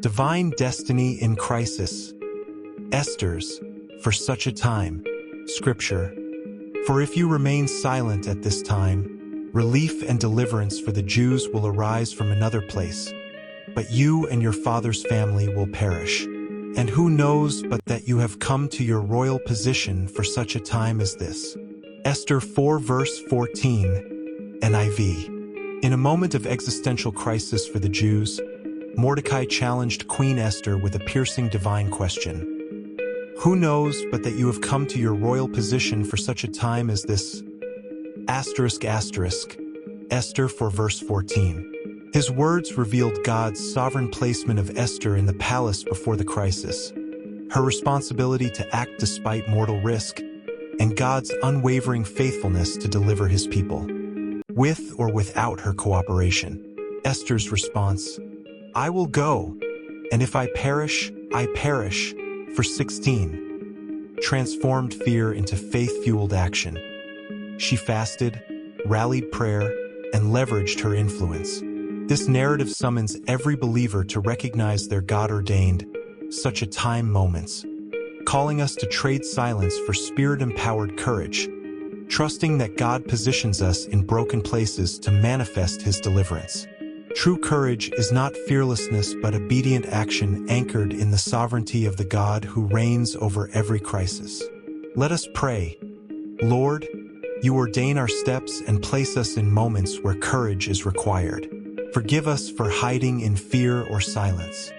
Divine Destiny in Crisis. Esther's, for such a time. Scripture. For if you remain silent at this time, relief and deliverance for the Jews will arise from another place. But you and your father's family will perish. And who knows but that you have come to your royal position for such a time as this. Esther 4 verse 14, NIV. In a moment of existential crisis for the Jews, Mordecai challenged Queen Esther with a piercing divine question. Who knows but that you have come to your royal position for such a time as this? Esther 4 verse 14. His words revealed God's sovereign placement of Esther in the palace before the crisis, her responsibility to act despite mortal risk, and God's unwavering faithfulness to deliver his people. With or without her cooperation, Esther's response, I will go, and if I perish, I perish, for 16, transformed fear into faith-fueled action. She fasted, rallied prayer, and leveraged her influence. This narrative summons every believer to recognize their God-ordained, such a time moments, calling us to trade silence for spirit-empowered courage, trusting that God positions us in broken places to manifest his deliverance. True courage is not fearlessness but obedient action anchored in the sovereignty of the God who reigns over every crisis. Let us pray. Lord, you ordain our steps and place us in moments where courage is required. Forgive us for hiding in fear or silence.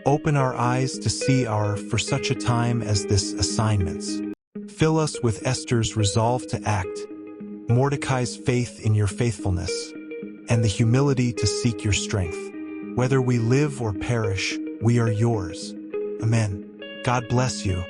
Open our eyes to see our for such a time as this assignments. Fill us with Esther's resolve to act, Mordecai's faith in your faithfulness, and the humility to seek your strength. Whether we live or perish, we are yours. Amen. God bless you.